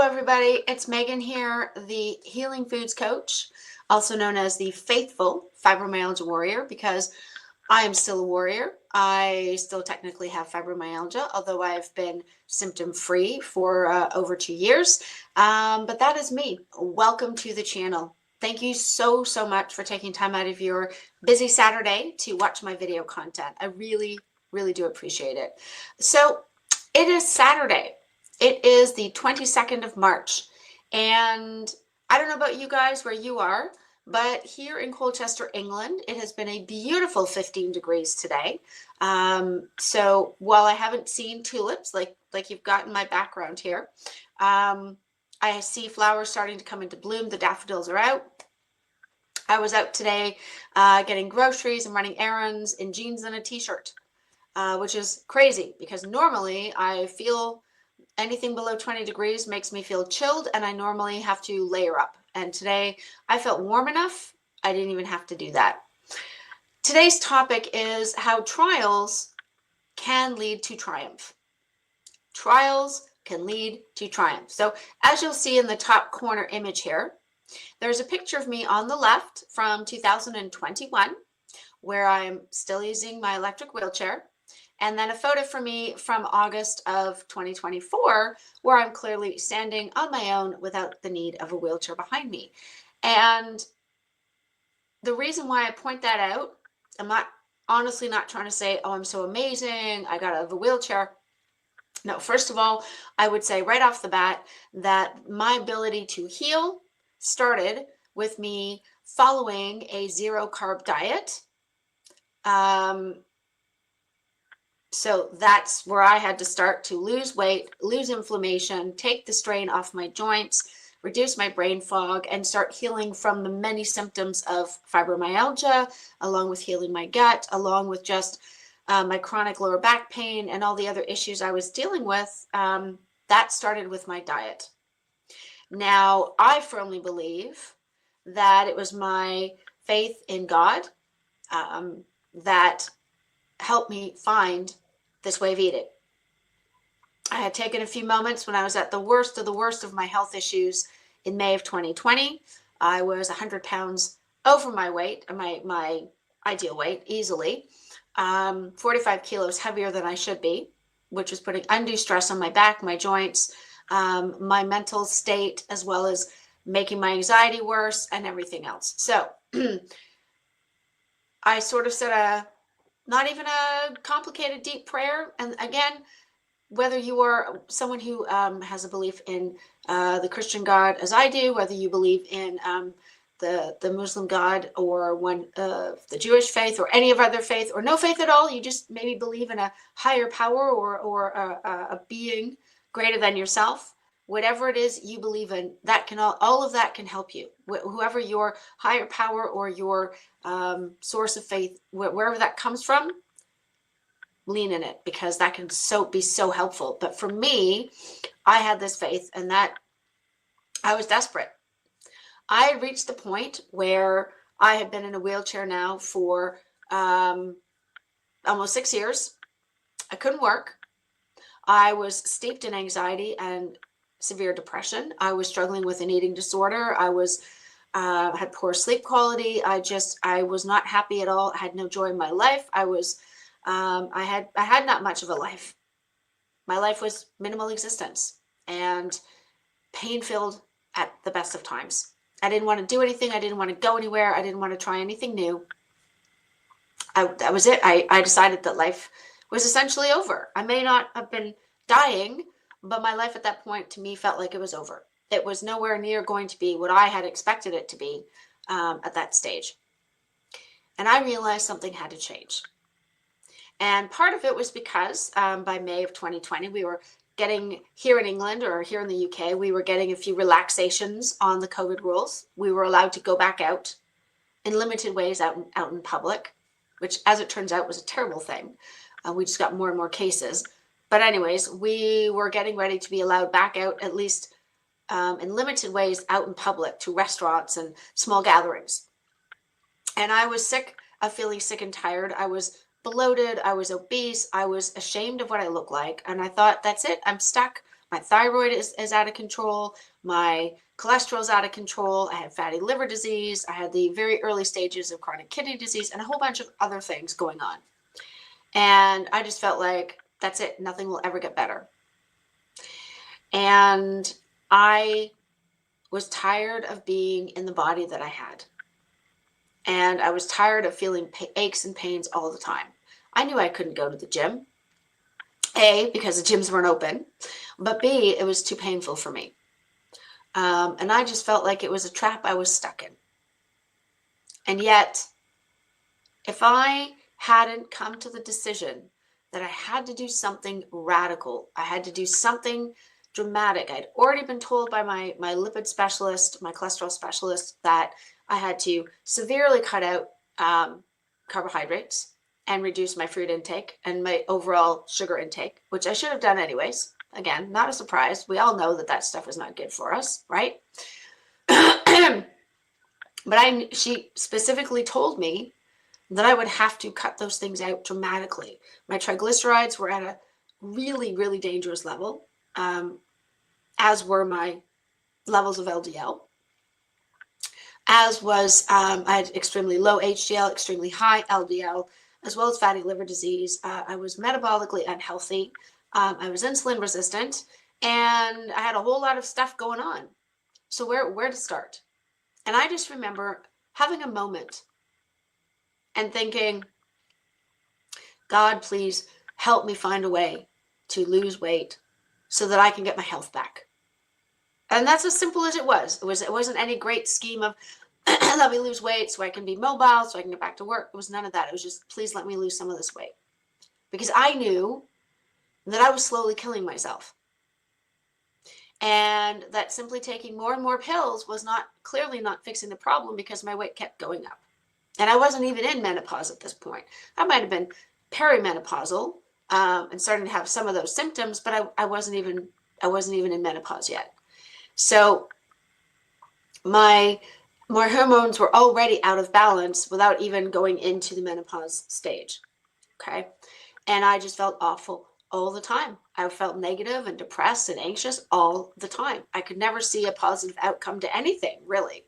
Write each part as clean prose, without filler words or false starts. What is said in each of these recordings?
everybody. It's Megan here, the Healing Foods Coach, also known as the Faithful Fibromyalgia Warrior, because I am still a warrior. I still technically have fibromyalgia, although I've been symptom-free for over 2 years. But that is me. Welcome to the channel. Thank you so much for taking time out of your busy Saturday to watch my video content. I really do appreciate it. So it is Saturday. It is the 22nd of March, and I don't know about you guys where you are, but here in Colchester, England, it has been a beautiful 15 degrees today. So while I haven't seen tulips like you've got in my background here, I see flowers starting to come into bloom. The daffodils are out. I was out today getting groceries and running errands in jeans and a t-shirt, which is crazy because normally I feel anything below 20 degrees makes me feel chilled, and I normally have to layer up. And today I felt warm enough, I didn't even have to do that. Today's topic is how trials can lead to triumph. Trials can lead to triumph. So as you'll see in the top corner image here, there's a picture of me on the left from 2021, where I'm still using my electric wheelchair. And then a photo for me from August of 2024, where I'm clearly standing on my own without the need of a wheelchair behind me. And the reason why I point that out, I'm honestly not trying to say, oh, I'm so amazing, I got out of a wheelchair. No, first of all, I would say right off the bat that my ability to heal started with me following a zero carb diet. So that's where I had to start to lose weight, lose inflammation, take the strain off my joints, reduce my brain fog, and start healing from the many symptoms of fibromyalgia, along with healing my gut, along with just my chronic lower back pain and all the other issues I was dealing with. That started with my diet. Now, I firmly believe that it was my faith in God that helped me find this way of eating. I had taken a few moments when I was at the worst of my health issues in May of 2020. I was 100 pounds over my weight, my ideal weight, easily, 45 kilos heavier than I should be, which was putting undue stress on my back, my joints, my mental state, as well as making my anxiety worse and everything else. So I sort of said not even a complicated, deep prayer. And again, whether you are someone who has a belief in the Christian God as I do, whether you believe in the Muslim God or the Jewish faith or any of other faith or no faith at all, you just maybe believe in a higher power or a being greater than yourself. Whatever it is you believe in, that can all of that can help you. Whoever your higher power or your source of faith, wherever that comes from, lean in it, because that can be so helpful. But for me, I had this faith, and that I was desperate. I had reached the point where I had been in a wheelchair now for almost 6 years. I couldn't work. I was steeped in anxiety and severe depression. I was struggling with an eating disorder. I had poor sleep quality. I was not happy at all. I had no joy in my life. I had not much of a life. My life was minimal existence and pain-filled at the best of times. I didn't want to do anything. I didn't want to go anywhere. I didn't want to try anything new. That was it. I decided that life was essentially over. I may not have been dying, but my life at that point to me felt like it was over. It was nowhere near going to be what I had expected it to be at that stage. And I realized something had to change. And part of it was because by May of 2020, we were getting here in England, or here in the UK, we were getting a few relaxations on the COVID rules. We were allowed to go back out in limited ways out in public, which, as it turns out, was a terrible thing. We just got more and more cases. But anyways, we were getting ready to be allowed back out, at least in limited ways, out in public to restaurants and small gatherings. And I was sick of feeling sick and tired. I was bloated. I was obese. I was ashamed of what I looked like. And I thought, that's it. I'm stuck. My thyroid is out of control. My cholesterol's out of control. I had fatty liver disease. I had the very early stages of chronic kidney disease and a whole bunch of other things going on. And I just felt like, that's it. Nothing will ever get better. And I was tired of being in the body that I had. And I was tired of feeling aches and pains all the time. I knew I couldn't go to the gym. A, because the gyms weren't open, but B, it was too painful for me. And I just felt like it was a trap I was stuck in. And yet, if I hadn't come to the decision that I had to do something radical, I had to do something dramatic. I'd already been told by my lipid specialist, my cholesterol specialist, that I had to severely cut out carbohydrates and reduce my fruit intake and my overall sugar intake, which I should have done anyways. Again, not a surprise. We all know that that stuff is not good for us, right? But she specifically told me that I would have to cut those things out dramatically. My triglycerides were at a really, really dangerous level, as were my levels of LDL, as was, I had extremely low HDL, extremely high LDL, as well as fatty liver disease. I was metabolically unhealthy. I was insulin resistant, and I had a whole lot of stuff going on. So where to start? And I just remember having a moment and thinking, God, please help me find a way to lose weight so that I can get my health back. And that's as simple as it was. It wasn't any great scheme of let me lose weight so I can be mobile, so I can get back to work. It was none of that. It was just, please let me lose some of this weight. Because I knew that I was slowly killing myself. And that simply taking more and more pills was clearly not fixing the problem, because my weight kept going up. And I wasn't even in menopause at this point. I might have been perimenopausal and starting to have some of those symptoms, but I wasn't even in menopause yet. So my hormones were already out of balance without even going into the menopause stage. Okay. And I just felt awful all the time. I felt negative and depressed and anxious all the time. I could never see a positive outcome to anything, really.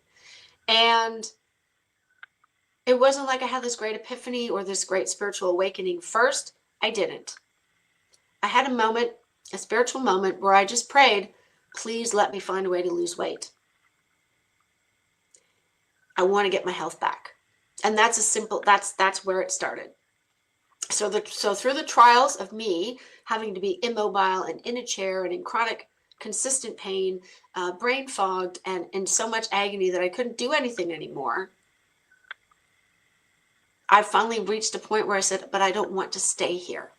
And it wasn't like I had this great epiphany or this great spiritual awakening first. I didn't. I had a moment, a spiritual moment, where I just prayed, please let me find a way to lose weight. I want to get my health back. And that's that's where it started. So through the trials of me having to be immobile and in a chair and in chronic, consistent pain, brain fogged, and in so much agony that I couldn't do anything anymore, I finally reached a point where I said, but I don't want to stay here.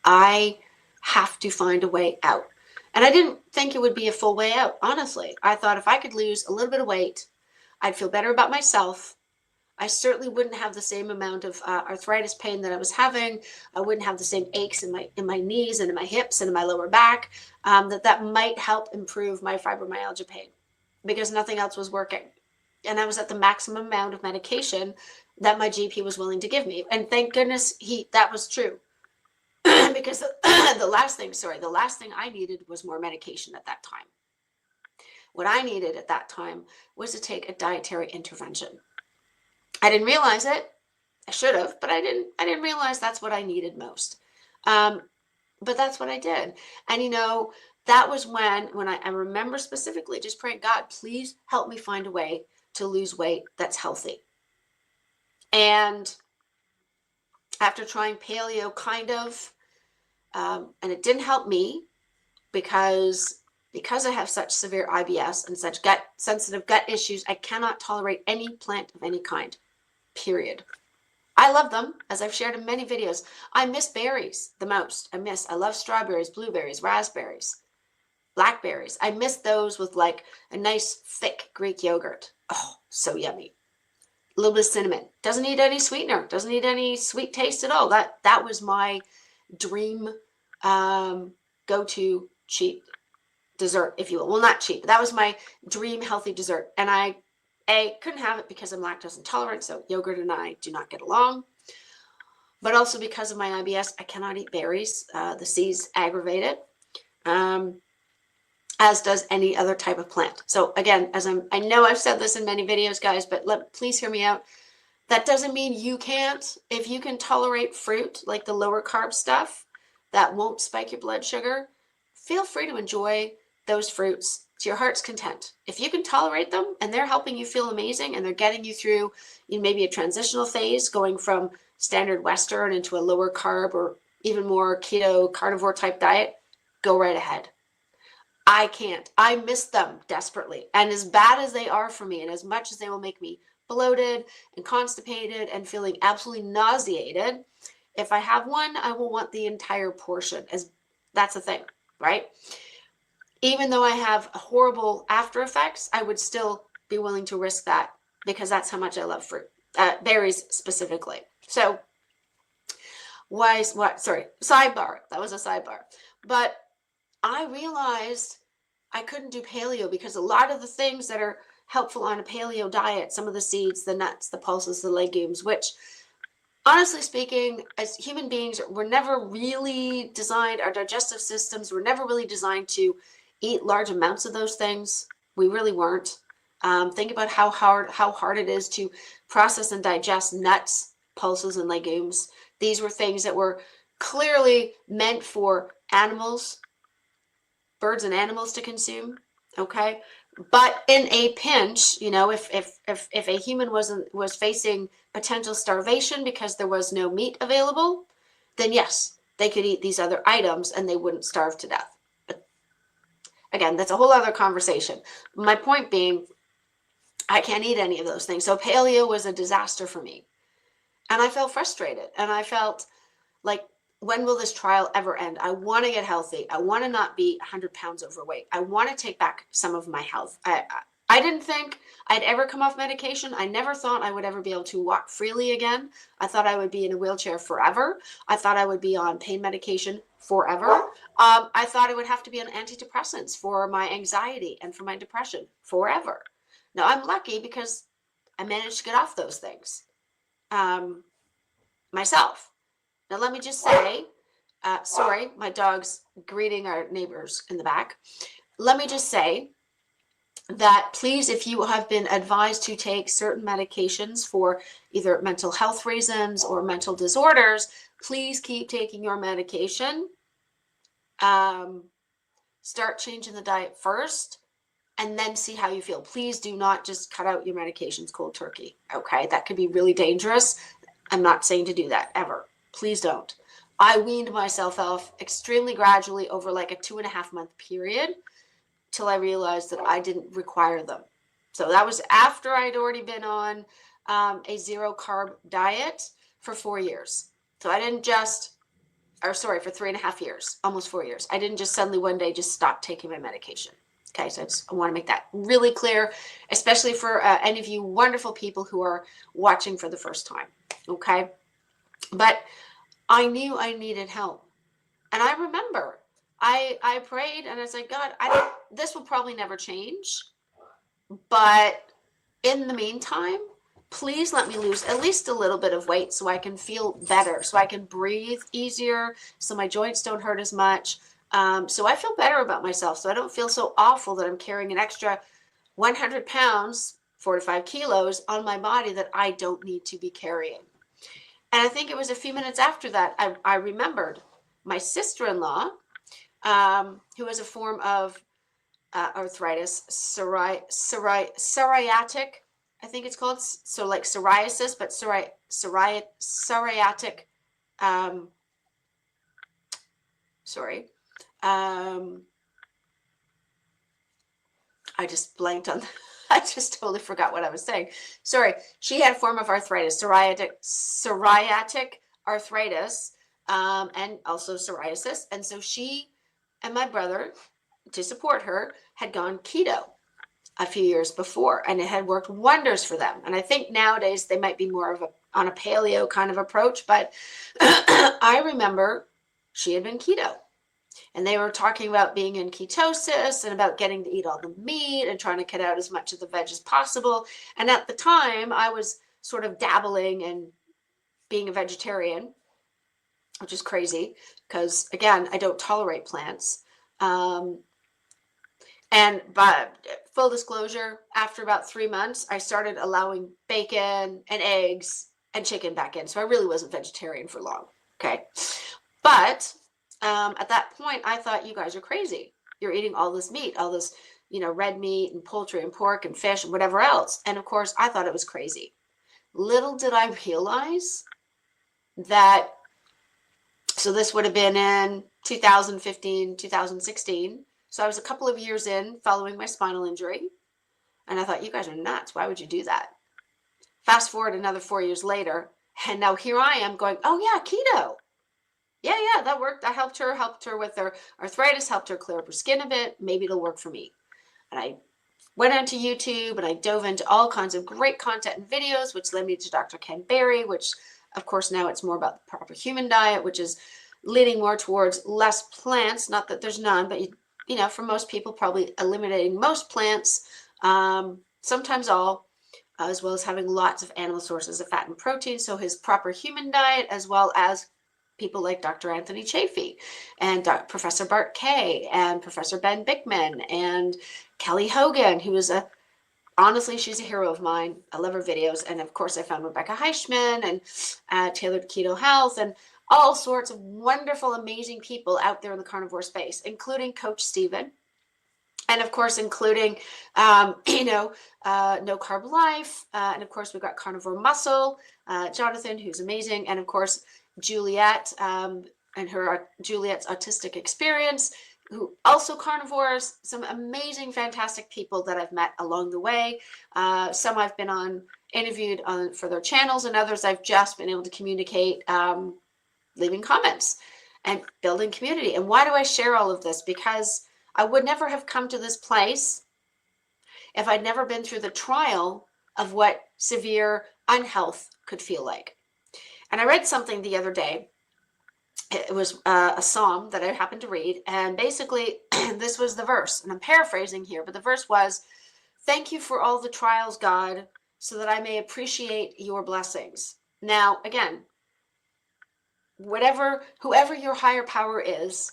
I have to find a way out. And I didn't think it would be a full way out, honestly. I thought if I could lose a little bit of weight, I'd feel better about myself. I certainly wouldn't have the same amount of arthritis pain that I was having. I wouldn't have the same aches in my knees and in my hips and in my lower back. That might help improve my fibromyalgia pain, because nothing else was working. And I was at the maximum amount of medication that my GP was willing to give me. And thank goodness that was true. Because the last thing I needed was more medication at that time. What I needed at that time was to take a dietary intervention. I didn't realize it. I should have, but I didn't realize that's what I needed most. But that's what I did. And that was when I remember specifically just praying, God, please help me find a way to lose weight that's healthy. And after trying paleo kind of, and it didn't help me because I have such severe IBS and such sensitive gut issues, I cannot tolerate any plant of any kind, period. I love them, as I've shared in many videos. I miss berries the most. I love strawberries, blueberries, raspberries, blackberries. I miss those with like a nice thick Greek yogurt. Oh, so yummy. A little bit of cinnamon. Doesn't need any sweetener. Doesn't need any sweet taste at all. That was my dream go-to cheap dessert, if you will. Well, not cheap, but that was my dream healthy dessert. And I couldn't have it because I'm lactose intolerant, so yogurt and I do not get along. But also because of my IBS, I cannot eat berries. The C's aggravate it. as does any other type of plant. So again, I know I've said this in many videos, guys, but please hear me out. That doesn't mean you can't. If you can tolerate fruit, like the lower carb stuff that won't spike your blood sugar, feel free to enjoy those fruits to your heart's content. If you can tolerate them and they're helping you feel amazing and they're getting you through maybe a transitional phase, going from standard Western into a lower carb or even more keto carnivore type diet, go right ahead. I can't. I miss them desperately. And as bad as they are for me, and as much as they will make me bloated and constipated and feeling absolutely nauseated, if I have one, I will want the entire portion. As that's the thing, right? Even though I have horrible after effects, I would still be willing to risk that because that's how much I love fruit, berries specifically. So sidebar. That was a sidebar. But I realized I couldn't do paleo because a lot of the things that are helpful on a paleo diet, some of the seeds, the nuts, the pulses, the legumes, which honestly speaking, as human beings, we're never really designed, our digestive systems were never really designed to eat large amounts of those things. We really weren't. Think about how hard it is to process and digest nuts, pulses, and legumes. These were things that were clearly meant for animals, birds and animals to consume. Okay. But in a pinch, if a human was facing potential starvation because there was no meat available, then yes, they could eat these other items and they wouldn't starve to death. But again, that's a whole other conversation. My point being, I can't eat any of those things. So paleo was a disaster for me. And I felt frustrated and I felt like, when will this trial ever end? I want to get healthy. I want to not be 100 pounds overweight. I want to take back some of my health. I didn't think I'd ever come off medication. I never thought I would ever be able to walk freely again. I thought I would be in a wheelchair forever. I thought I would be on pain medication forever. I thought I would have to be on antidepressants for my anxiety and for my depression forever. Now, I'm lucky because I managed to get off those things myself. Now, let me just say, sorry, my dog's greeting our neighbors in the back. Let me just say that please, if you have been advised to take certain medications for either mental health reasons or mental disorders, please keep taking your medication. Start changing the diet first and then see how you feel. Please do not just cut out your medications cold turkey. Okay, that could be really dangerous. I'm not saying to do that ever. Please don't. I weaned myself off extremely gradually over like a 2.5 month period till I realized that I didn't require them. So that was after I'd already been on a zero carb diet for 4 years. So I didn't for 3.5 years, almost 4 years. I didn't just suddenly one day just stop taking my medication. Okay, so I want to make that really clear, especially for any of you wonderful people who are watching for the first time. Okay, but I knew I needed help. And I remember I prayed and I said, God, this will probably never change. But in the meantime, please let me lose at least a little bit of weight so I can feel better, so I can breathe easier, so my joints don't hurt as much. So I feel better about myself. So I don't feel so awful that I'm carrying an extra 100 pounds, 45 kilos on my body that I don't need to be carrying. And I think it was a few minutes after that, I remembered my sister-in-law, who has a form of arthritis, psoriatic, I think it's called. So like psoriasis, but psoriatic, I just blanked on, I just totally forgot what I was saying. Sorry. She had a form of arthritis, psoriatic arthritis, and also psoriasis. And so she and my brother, to support her, had gone keto a few years before, and it had worked wonders for them. And I think nowadays they might be more of on a paleo kind of approach, but I remember she had been keto. And they were talking about being in ketosis and about getting to eat all the meat and trying to cut out as much of the veg as possible. And at the time, I was sort of dabbling in being a vegetarian, which is crazy because, again, I don't tolerate plants. And but full disclosure, after about 3 months, I started allowing bacon and eggs and chicken back in. So I really wasn't vegetarian for long. Okay. But at that point, I thought, you guys are crazy. You're eating all this meat, all this, red meat and poultry and pork and fish and whatever else. And of course, I thought it was crazy. Little did I realize that, so this would have been in 2015, 2016. So I was a couple of years in following my spinal injury. And I thought, you guys are nuts. Why would you do that? Fast forward another 4 years later. And now here I am going, oh yeah, keto. Yeah, that worked. That helped her with her arthritis, helped her clear up her skin a bit. Maybe it'll work for me. And I went onto YouTube and I dove into all kinds of great content and videos, which led me to Dr. Ken Berry, which of course now it's more about the proper human diet, which is leaning more towards less plants. Not that there's none, but for most people, probably eliminating most plants, sometimes all, as well as having lots of animal sources of fat and protein. So his proper human diet, as well as people like Dr. Anthony Chaffee and Professor Bart Kay and Professor Ben Bickman and Kelly Hogan, who is honestly, she's a hero of mine. I love her videos. And of course, I found Rebecca Heichman and Tailored Keto Health and all sorts of wonderful, amazing people out there in the carnivore space, including Coach Steven. And of course, including, No Carb Life. And of course, we've got Carnivore Muscle, Jonathan, who's amazing. And of course, Juliet and her Juliet's Autistic Experience, who also carnivores. Some amazing, fantastic people that I've met along the way. Some I've been interviewed on for their channels, and others I've just been able to communicate, leaving comments and building community. And why do I share all of this? Because I would never have come to this place if I'd never been through the trial of what severe unhealth could feel like. And I read something the other day. It was a psalm that I happened to read. And basically, this was the verse. And I'm paraphrasing here, but the verse was, "Thank you for all the trials, God, so that I may appreciate your blessings." Now, again, whoever your higher power is,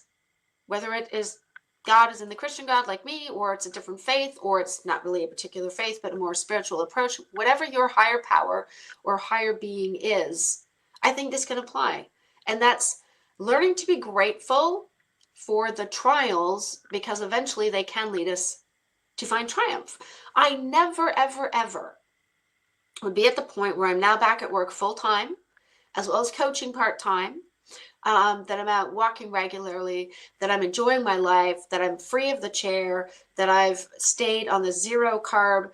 whether it is God is in the Christian God like me, or it's a different faith, or it's not really a particular faith, but a more spiritual approach, whatever your higher power or higher being is, I think this can apply. And that's learning to be grateful for the trials, because eventually they can lead us to find triumph. I never, ever, ever would be at the point where I'm now back at work full time, as well as coaching part time, that I'm out walking regularly, that I'm enjoying my life, that I'm free of the chair, that I've stayed on the 0 carb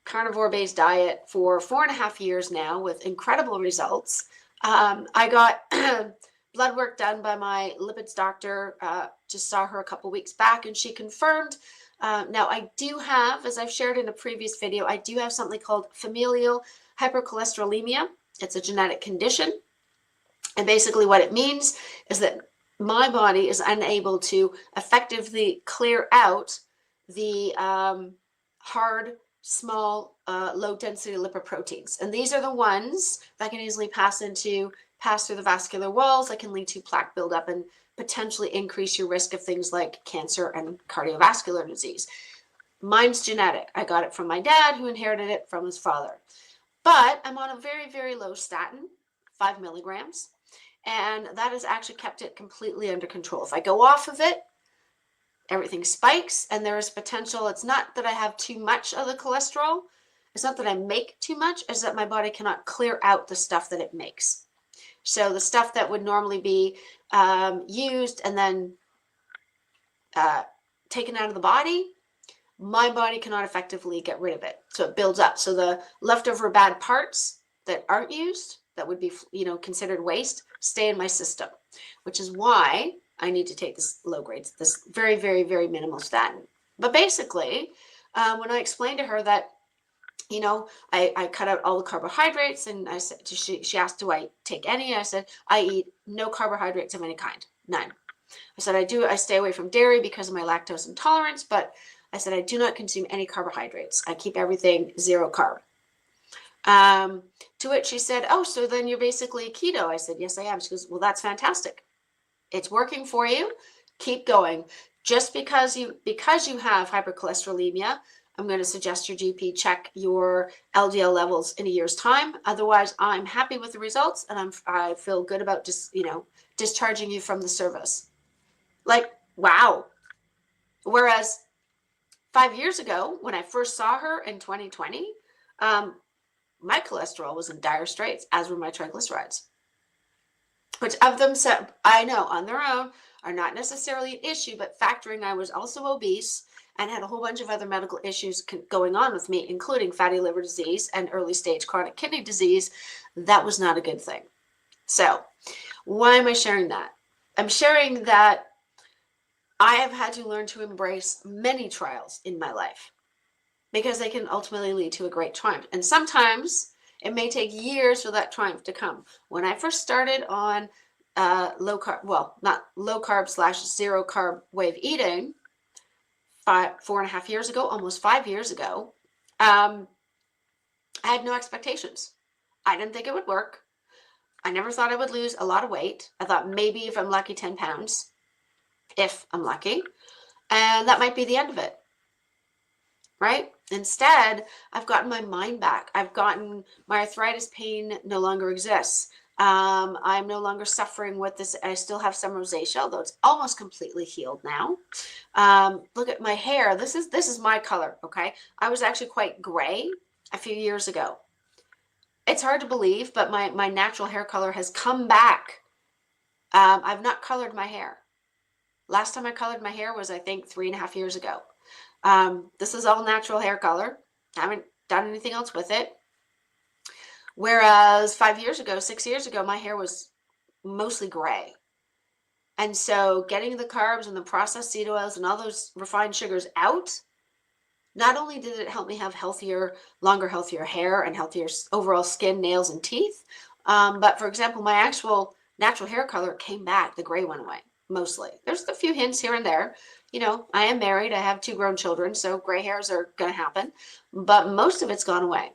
carnivore based diet for 4.5 years now with incredible results. I got blood work done by my lipids doctor, just saw her a couple weeks back, and she confirmed. Now I do have, as I've shared in a previous video, I do have something called familial hypercholesterolemia. It's a genetic condition. And basically what it means is that my body is unable to effectively clear out the hard, small, low density lipoproteins. And these are the ones that can easily pass through the vascular walls, that can lead to plaque buildup and potentially increase your risk of things like cancer and cardiovascular disease. Mine's genetic. I got it from my dad, who inherited it from his father. But I'm on a very, very low statin, 5 milligrams. And that has actually kept it completely under control. If I go off of it, everything spikes, and there is potential. It's not that I have too much of the cholesterol. It's not that I make too much. It's that my body cannot clear out the stuff that it makes. So the stuff that would normally be used and then taken out of the body, my body cannot effectively get rid of it. So it builds up. So the leftover bad parts that aren't used, that would be, considered waste, stay in my system, which is why I need to take this low grade, this very, very, very minimal statin. But basically, when I explained to her that, I cut out all the carbohydrates, and I said, she asked, do I take any? I said, I eat no carbohydrates of any kind, none. I said, I stay away from dairy because of my lactose intolerance, but I said, I do not consume any carbohydrates. I keep everything 0 carb. To which she said, oh, so then you're basically keto. I said, yes, I am. She goes, well, that's fantastic. It's working for you. Keep going. Just because you have hypercholesterolemia, I'm going to suggest your GP check your LDL levels in a year's time. Otherwise, I'm happy with the results, and I feel good about just, discharging you from the service. Like, wow. Whereas 5 years ago, when I first saw her in 2020, my cholesterol was in dire straits, as were my triglycerides. Which of them, I know on their own, are not necessarily an issue, but factoring I was also obese and had a whole bunch of other medical issues going on with me, including fatty liver disease and early stage chronic kidney disease, that was not a good thing. So why am I sharing that? I'm sharing that I have had to learn to embrace many trials in my life because they can ultimately lead to a great triumph. And sometimes it may take years for that triumph to come. When I first started on low carb, well, not low carb / zero carb wave eating, 4.5 years ago, almost 5 years ago, I had no expectations. I didn't think it would work. I never thought I would lose a lot of weight. I thought maybe if I'm lucky, 10 pounds, if I'm lucky, and that might be the end of it. Right? Instead, I've gotten my mind back. I've gotten my arthritis pain no longer exists. I'm no longer suffering with this. I still have some rosacea, although it's almost completely healed now. Look at my hair. This is my color. Okay. I was actually quite gray a few years ago. It's hard to believe, but my natural hair color has come back. I've not colored my hair. Last time I colored my hair was, I think, 3.5 years ago. This is all natural hair color. I haven't done anything else with it. Whereas 5 years ago, 6 years ago, my hair was mostly gray. And so getting the carbs and the processed seed oils and all those refined sugars out, not only did it help me have healthier, longer, healthier hair and healthier overall skin, nails, and teeth, but for example, my actual natural hair color came back. The gray went away, mostly. There's a few hints here and there. I am married. I have 2 grown children, so gray hairs are going to happen, but most of it's gone away.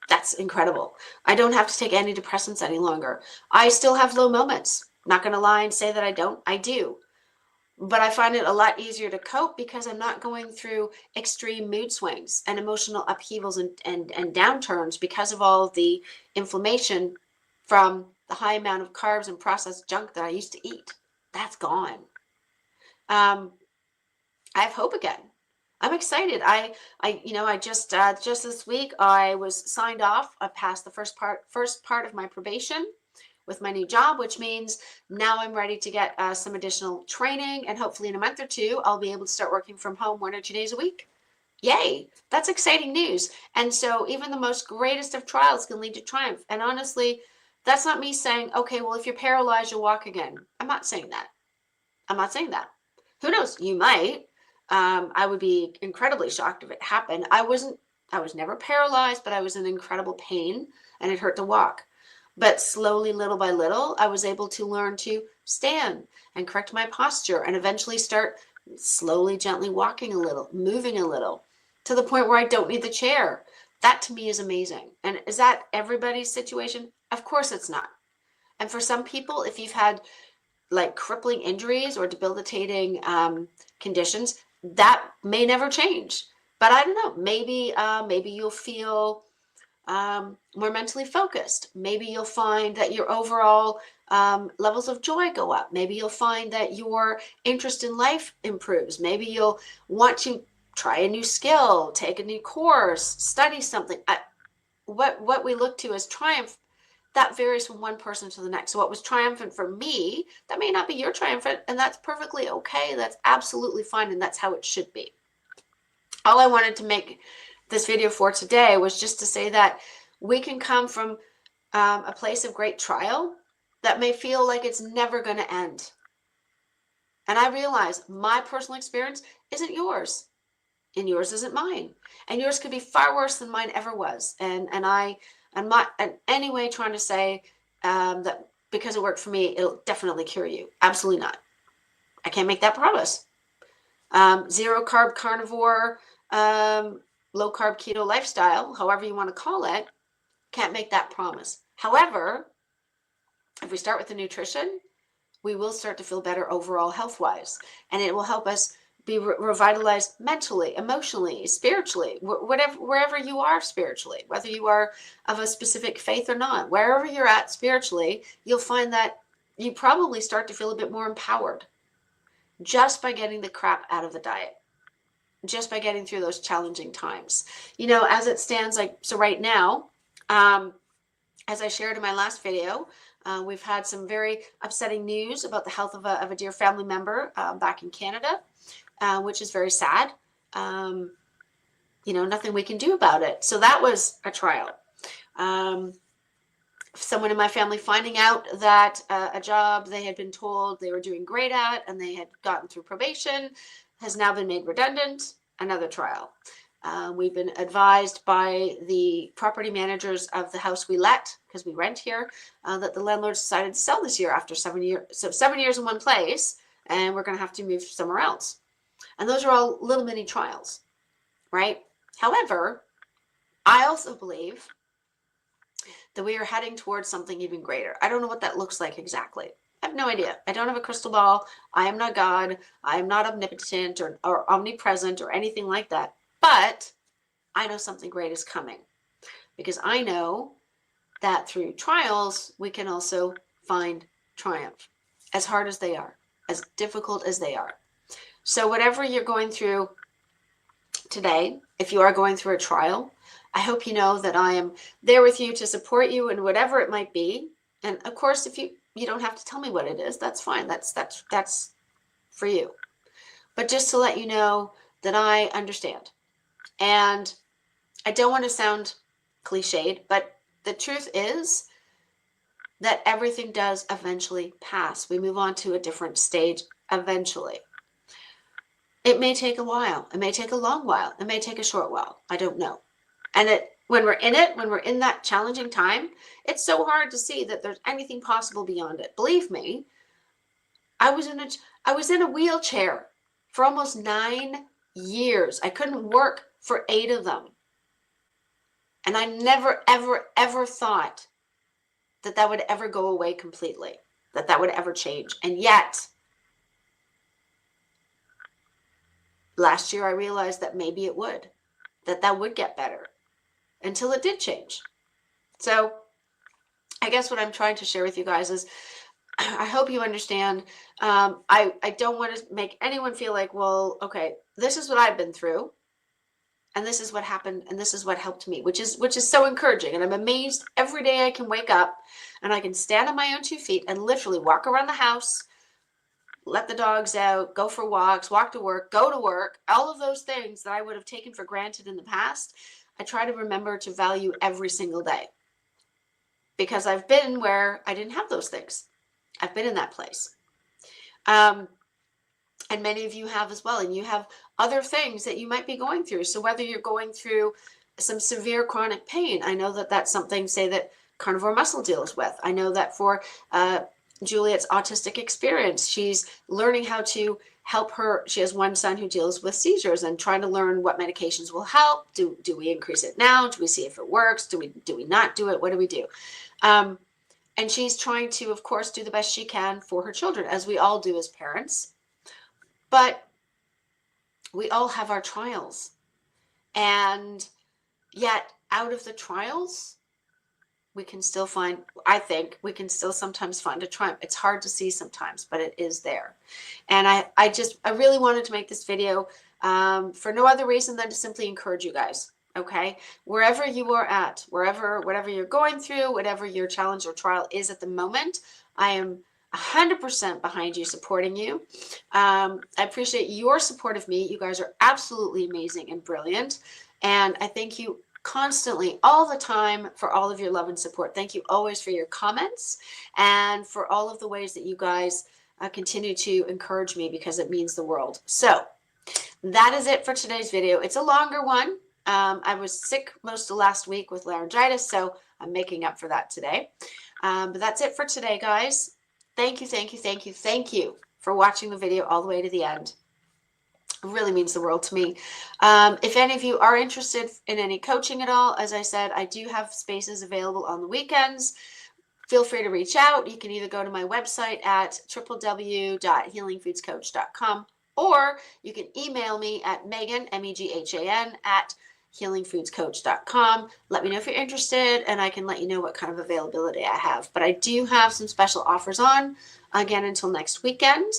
That's incredible. I don't have to take antidepressants any longer. I still have low moments. Not going to lie and say that I don't. I do. But I find it a lot easier to cope because I'm not going through extreme mood swings and emotional upheavals and downturns because of all the inflammation from the high amount of carbs and processed junk that I used to eat. That's gone. I have hope again. I'm excited. I just this week I was signed off. I passed the first part of my probation with my new job, which means now I'm ready to get some additional training, and hopefully in a month or two I'll be able to start working from home 1 or 2 days a week. Yay! That's exciting news. And so even the most greatest of trials can lead to triumph. And honestly, that's not me saying, okay, well, if you're paralyzed, you'll walk again. I'm not saying that. Who knows? You might. I would be incredibly shocked if it happened. I was never paralyzed, but I was in incredible pain and it hurt to walk. But slowly, little by little, I was able to learn to stand and correct my posture and eventually start slowly, gently walking a little, moving a little, to the point where I don't need the chair. That to me is amazing. And is that everybody's situation? Of course it's not. And for some people, if you've had like crippling injuries or debilitating conditions, that may never change. But I don't know, maybe you'll feel more mentally focused. Maybe you'll find that your overall levels of joy go up. Maybe you'll find that your interest in life improves. Maybe you'll want to try a new skill, take a new course, study something. What we look to as triumph, that varies from one person to the next. So what was triumphant for me, that may not be your triumphant, and that's perfectly okay. That's absolutely fine, and that's how it should be. All I wanted to make this video for today was just to say that we can come from a place of great trial that may feel like it's never going to end. And I realize my personal experience isn't yours, and yours isn't mine, and yours could be far worse than mine ever was. And I'm not in any way trying to say that because it worked for me, it'll definitely cure you. Absolutely not. I can't make that promise. Zero carb carnivore, low carb keto lifestyle, however you want to call it, can't make that promise. However, if we start with the nutrition, we will start to feel better overall health-wise. And it will help us be revitalized mentally, emotionally, spiritually, wherever you are spiritually, whether you are of a specific faith or not, wherever you're at spiritually, you'll find that you probably start to feel a bit more empowered just by getting the crap out of the diet, just by getting through those challenging times. You know, as it stands, like, so right now, as I shared in my last video, we've had some very upsetting news about the health of a dear family member back in Canada, which is very sad. You know, nothing we can do about it. So that was a trial. Someone in my family finding out that a job they had been told they were doing great at and they had gotten through probation has now been made redundant. Another trial. We've been advised by the property managers of the house we let, because we rent here, that the landlord decided to sell this year after 7 years. So 7 years in one place, and we're going to have to move somewhere else. And those are all little mini trials, right? However, I also believe that we are heading towards something even greater. I don't know what that looks like exactly. I have no idea. I don't have a crystal ball. I am not God. I am not omnipotent or omnipresent or anything like that. But I know something great is coming, because I know that through trials, we can also find triumph, as hard as they are, as difficult as they are. So whatever you're going through today, if you are going through a trial, I hope you know that I am there with you to support you in whatever it might be. And of course, if you don't have to tell me what it is, that's fine. That's for you. But just to let you know that I understand. And I don't want to sound cliched, but the truth is that everything does eventually pass. We move on to a different stage eventually. It may take a while. It may take a long while. It may take a short while. I don't know. And when we're in that challenging time, it's so hard to see that there's anything possible beyond it. Believe me, I was in a wheelchair for almost 9 years. I couldn't work for 8 of them. And I never, ever, ever thought that would ever go away completely, that would ever change. And yet, last year I realized that maybe it would, that would get better, until it did change. So I guess what I'm trying to share with you guys is, I hope you understand. I don't want to make anyone feel like, well, okay, this is what I've been through, and this is what happened, and this is what helped me, which is so encouraging. And I'm amazed every day I can wake up and I can stand on my own 2 feet and literally walk around the house, let the dogs out, go for walks, walk to work, go to work, all of those things that I would have taken for granted in the past. I try to remember to value every single day, because I've been where I didn't have those things. I've been in that place. And many of you have as well, and you have other things that you might be going through. So whether you're going through some severe chronic pain, I know that that's something, say, that Carnivore Muscle deals with. I know that for Juliet's autistic experience, she's learning how to help her. She has one son who deals with seizures and trying to learn what medications will help. Do we increase it now? Do we see if it works? Do we not do it? What do we do? And she's trying to, of course, do the best she can for her children, as we all do as parents. But we all have our trials. And yet, out of the trials, we can still find, I think, we can still sometimes find a triumph. It's hard to see sometimes, but it is there. And I really wanted to make this video for no other reason than to simply encourage you guys. Okay, wherever you are at, whatever you're going through, whatever your challenge or trial is at the moment, I am 100% behind you, supporting you. I appreciate your support of me. You guys are absolutely amazing and brilliant. And I thank you constantly, all the time, for all of your love and support. Thank you always for your comments and for all of the ways that you guys continue to encourage me, because it means the world. So that is it for today's video. It's a longer one. I was sick most of last week with laryngitis, so I'm making up for that today. But that's it for today, guys. Thank you for watching the video all the way to the end. It really means the world to me. If any of you are interested in any coaching at all, as I said, I do have spaces available on the weekends. feel free to reach out. You can either go to my website at www.healingfoodscoach.com, or you can email me at Megan, MEGHAN, at healingfoodscoach.com. Let me know if you're interested, and I can let you know what kind of availability I have. But I do have some special offers on, again, until next weekend,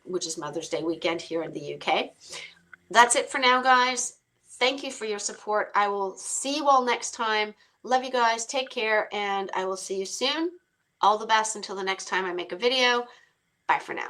which is Mother's Day weekend here in the UK. That's it for now, guys. Thank you for your support. I will see you all next time. Love you guys. Take care, and I will see you soon. All the best until the next time I make a video. Bye for now.